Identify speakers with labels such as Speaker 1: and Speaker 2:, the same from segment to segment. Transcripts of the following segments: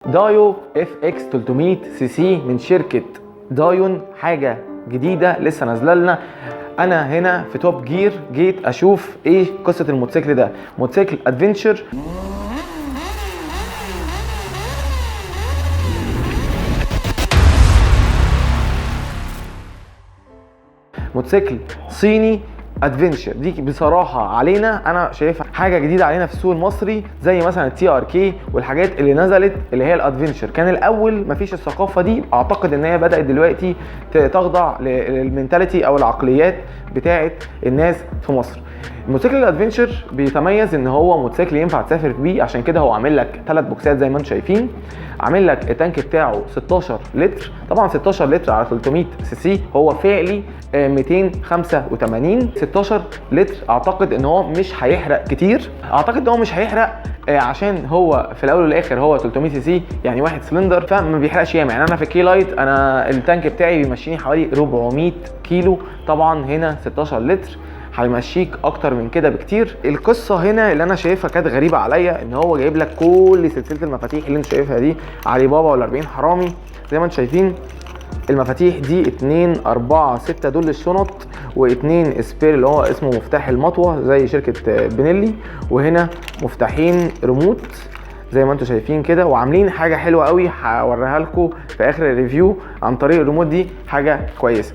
Speaker 1: دايو اف اكس 300 سي سي من شركة دايون، حاجة جديدة لسه نازله لنا. انا هنا في توب جير جيت اشوف ايه قصة الموتوسيكل ده. موتوسيكل ادفنتشر، موتوسيكل صيني ادفنتشر. دي بصراحه علينا انا شايفها حاجه جديده علينا في السوق المصري، زي مثلا التي ار كي والحاجات اللي نزلت اللي هي الادفنتشر. كان الاول مفيش الثقافه دي، اعتقد ان هي بدات دلوقتي تخضع للمنتاليتي او العقليات بتاعه الناس في مصر. الموتوسيكل الادفنتشر بيتميز ان هو موتوسيكل ينفع تسافر بيه، عشان كده هو عامل لك 3 بوكسات زي ما انتم شايفين. عامل لك التانك بتاعه 16 لتر، طبعا 16 لتر على 300 سي سي هو فعلي 285. 16 لتر اعتقد ان هو مش هيحرق كتير، اعتقد ان هو مش هيحرق عشان هو في الاول والاخر هو 300 سي سي يعني واحد سلندر، فما بيحرقش ياما. يعني انا في كي لايت انا التانك بتاعي بيمشيني حوالي 400 كيلو، طبعا هنا 16 لتر هيمشيك اكتر من كده بكتير. القصه هنا اللي انا شايفها كانت غريبه عليا، ان هو جايب لك كل سلسله المفاتيح اللي انت شايفها دي، علي بابا ولا 40 حرامي زي ما انتم شايفين. المفاتيح دي 2 4 6 دول الشنط، و2 سبير اللي هو اسمه مفتاح المطوه زي شركه بنيلي، وهنا مفتاحين ريموت زي ما انتم شايفين كده. وعاملين حاجه حلوه قوي هوريها لكم في اخر الريفيو عن طريق الريموت، دي حاجه كويسه.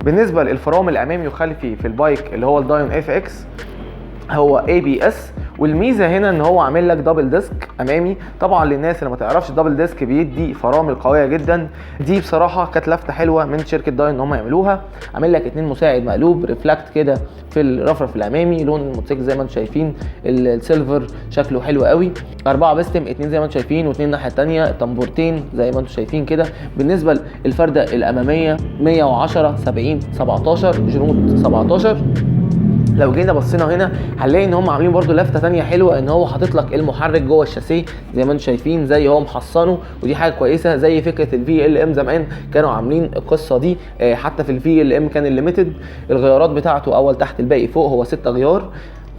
Speaker 1: بالنسبه للفرامل الامامي وخلفي في البايك اللي هو الدايون اف اكس هو اي بي اس، والميزه هنا ان هو عامل لك دبل ديسك امامي. طبعا للناس اللي ما تعرفش الدبل ديسك بيدي فرامل قويه جدا، دي بصراحه كانت لفته حلوه من شركه دايون ان هم يعملوها. عامل لك 2 مساعد مقلوب ريفلكت كده في الرفرف الامامي، لون الموتوسيكل زي ما انتم شايفين السيلفر شكله حلو قوي. 4 بستم 2 زي ما انتم شايفين، و2 الناحيه الثانيه طنبورتين زي ما انتم شايفين كده. بالنسبه للفرده الاماميه 110 70 17 جنود 17. لو جينا بصينا هنا هنلاقي ان هم عاملين برده لفته ثانيه حلوه، ان هو حاطط لك المحرك جوه الشاسيه زي ما انتم شايفين، زي هو محصنه، ودي حاجه كويسه. زي فكره الفي ال ام زمان كانوا عاملين القصه دي، حتى في الفي ال ام كان الليميتد الغيارات بتاعته اول تحت الباقي فوق، هو 6 غيار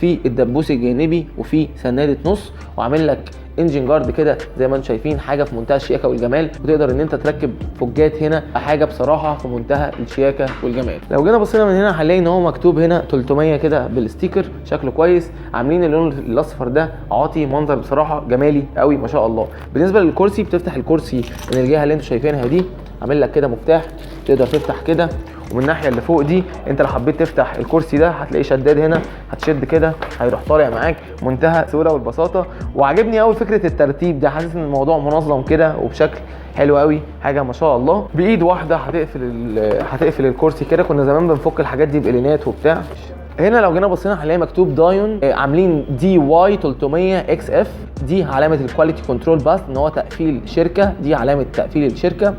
Speaker 1: في الدبوس الجانبي وفي سناده نص، وعامل لك انجن جارد كده زي ما انتم شايفين، حاجه في منتهى الشياكه والجمال. وتقدر ان انت تركب فوجات هنا، حاجه بصراحه في منتهى الشياكه والجمال. لو جينا بصينا من هنا هنلاقي ان هو مكتوب هنا 300 كده بالستيكر، شكله كويس. عاملين اللون الاصفر ده عاطي منظر بصراحه جمالي قوي ما شاء الله. بالنسبه للكرسي، بتفتح الكرسي من الجهه اللي انتم شايفينها دي، عامل لك كده مفتاح تقدر تفتح كده، ومن الناحيه اللي فوق دي انت لو حبيت تفتح الكرسي ده هتلاقيه شداد هنا، هتشد كده هيروح طالع معاك منتهى السهوله والبساطه. وعجبني قوي فكره الترتيب ده، حاسس ان الموضوع منظم كده وبشكل حلو قوي، حاجه ما شاء الله. بايد واحده هتقفل الكرسي كده. كنا زمان بنفك الحاجات دي بالينات وبتاع. هنا لو جينا بصينا هنلاقي مكتوب دايون، عاملين دي واي 300 اكس اف، دي علامه الكواليتي كنترول باس، ان هو تقفيل شركه، دي علامه تقفيل الشركه.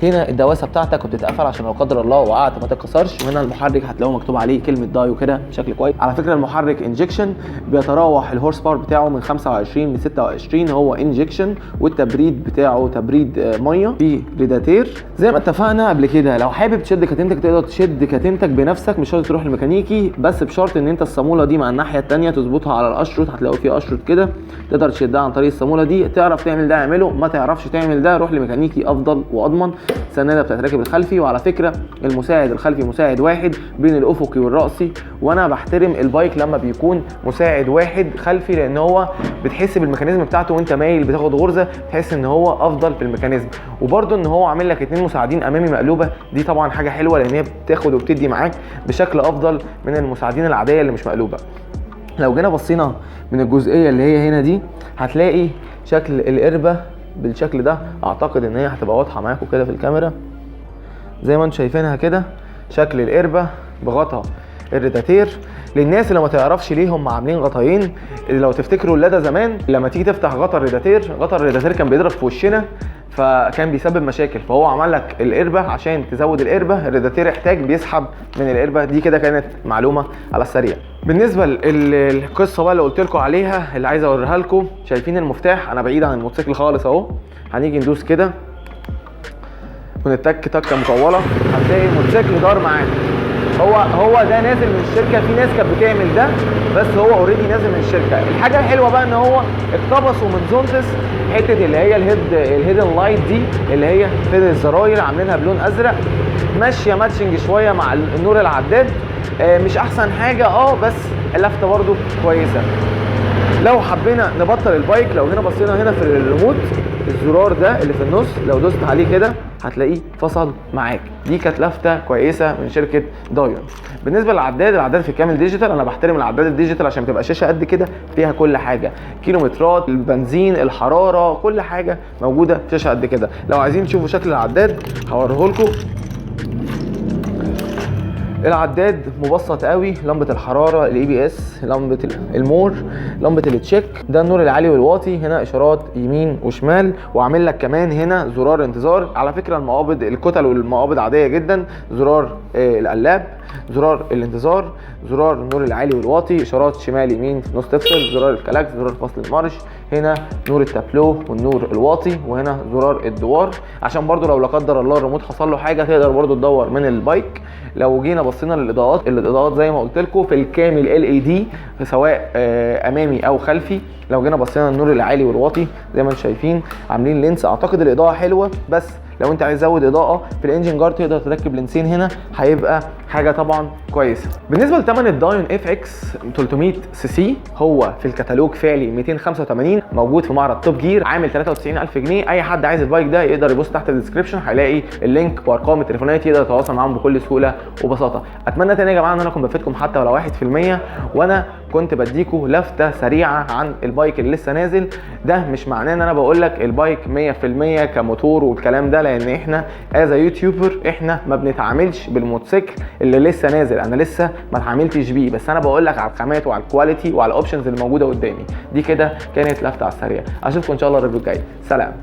Speaker 1: هنا الدواسه بتاعتك وبتتقفل عشان لو قدر الله وقعت ما تتكسرش. وهنا المحرك هتلاقوه مكتوب عليه كلمه دايو كده بشكل كويس. على فكره المحرك انجكشن، بيتراوح الهورس باور بتاعه من 25 ل 26، هو انجكشن، والتبريد بتاعه تبريد ميه في ريداتير. زي ما اتفقنا قبل كده، لو حابب تشد كاتنتك تقدر تشد كاتنتك بنفسك، مش شرط تروح للميكانيكي، بس بشرط ان انت الصاموله دي مع الناحيه الثانيه تظبطها على الاشرط. هتلاقوا فيه اشرط كده تقدر تشدها عن طريق الصاموله دي. تعرف تعمل ده اعمله، ما تعرفش تعمل ده روح لميكانيكي افضل واضمن. السناده بتتركب الخلفي، وعلى فكره المساعد الخلفي مساعد واحد بين الافقي والراسي، وانا بحترم البايك لما بيكون مساعد واحد خلفي، لان هو بتحس بالميكانيزم بتاعته وانت مايل بتاخد غرزه، تحس ان هو افضل في الميكانيزم. وبرده ان هو عامل لك 2 مساعدين امامي مقلوبه، دي طبعا حاجه حلوه لان هي بتاخد وبتدي معاك بشكل افضل من المساعدين العاديه اللي مش مقلوبه. لو جينا بصينا من الجزئيه اللي هي هنا دي هتلاقي شكل القربه بالشكل ده، اعتقد ان هي هتبقى واضحه معاكم كده في الكاميرا زي ما انتم شايفينها كده. شكل القربه بغطا الريداتير. للناس اللي ما تعرفش ليه هم عاملين غطاين، اللي لو تفتكروا اللادا زمان لما تيجي تفتح غطا الريداتير كان بيضرب في وشنا فكان بيسبب مشاكل، فهو عمل لك القربه عشان تزود القربه. الريداتير احتاج بيسحب من القربه دي كده. كانت معلومه على السريع. بالنسبه للقصه بقى اللي قلت لكم عليها اللي عايز اوريها لكم، شايفين المفتاح انا بعيد عن الموتوسيكل خالص اهو، هنيجي ندوس كده ونتك تكه مطوله هتلاقي الموتوسيكل دار معاك. هو ده نازل من الشركه، في ناس كانت بتعمل ده بس هو اوريدي نازل من الشركه. الحاجه الحلوه بقى ان هو اقتبسوا من زونتس حته اللي هي الهيدن لايت دي، اللي هي في الزراير عاملينها بلون ازرق، ماشيه ماتشنج شويه مع النور العداد. مش احسن حاجه بس اللفته برده كويسه. لو حبينا نبطل البايك، لو هنا بصينا هنا في الريموت، الزرار ده اللي في النص لو دوست عليه كده هتلاقيه فصل معاك. دي كانت لفته كويسه من شركه دايون. بالنسبه للعداد، العداد في كامل ديجيتال. انا بحترم العداد الديجيتال عشان بتبقى شاشه قد كده فيها كل حاجه، كيلومترات، البنزين، الحراره، كل حاجه موجوده في شاشه قد كده. لو عايزين تشوفوا شكل العداد هوريه لكم. العداد مبسط قوي، لمبه الحراره، الاي بي اس، لمبه المور، لمبه التشيك، ده النور العالي والواطي، هنا اشارات يمين وشمال، وعامل لك كمان هنا زرار انتظار. على فكره المقابض الكتل والمقابض عاديه جدا، زرار القلاب، زرار الانتظار، زرار النور العالي والواطي، اشارات شمال يمين نص تفصل، زرار الكلاكس، زرار فصل المارش، هنا نور التابلو والنور الواطي، وهنا زرار الدوار عشان برضو لو لا قدر الله الريموت حصل له حاجه تقدر برضو تدور من البايك. لو جينا بصينا للاضاءات، الاضاءات زي ما قلت لكم في الكامل LED سواء امامي او خلفي. لو جينا بصينا النور العالي والواطي زي ما انتم شايفين عاملين لينس، اعتقد الاضاءه حلوه، بس لو انت عايز تزود اضاءه في الانجن جارد تقدر تركب لينسين هنا، هيبقى حاجه طبعا كويسه. بالنسبه لثمن الدايون FX 300 cc، هو في الكتالوج فعلي 285، موجود في معرض توب جير، عامل 93000 جنيه. اي حد عايز البايك ده يقدر يبص تحت الديسكربشن هيلاقي اللينك وارقام التليفونات يقدر يتواصل معاهم بكل سهوله وبساطه. اتمنى تاني يا جماعه ان انا اكون بفيدكم حتى ولو 1%، وانا كنت بديكوا لفته سريعه عن البايك اللي لسه نازل. ده مش معناه ان انا بقول لك البايك 100% كموتور والكلام ده، لان احنا از يوتيوبر احنا ما بنتعاملش بالموتوسيكل اللي لسه نازل، انا لسه ما اتعاملتش بيه، بس انا بقول لك على الخامات وعلى الكواليتي وعلى الاوبشنز اللي موجوده قدامي. دي كده كانت لفته على السريع، اشوفكم ان شاء الله الريفيو الجاي. سلام.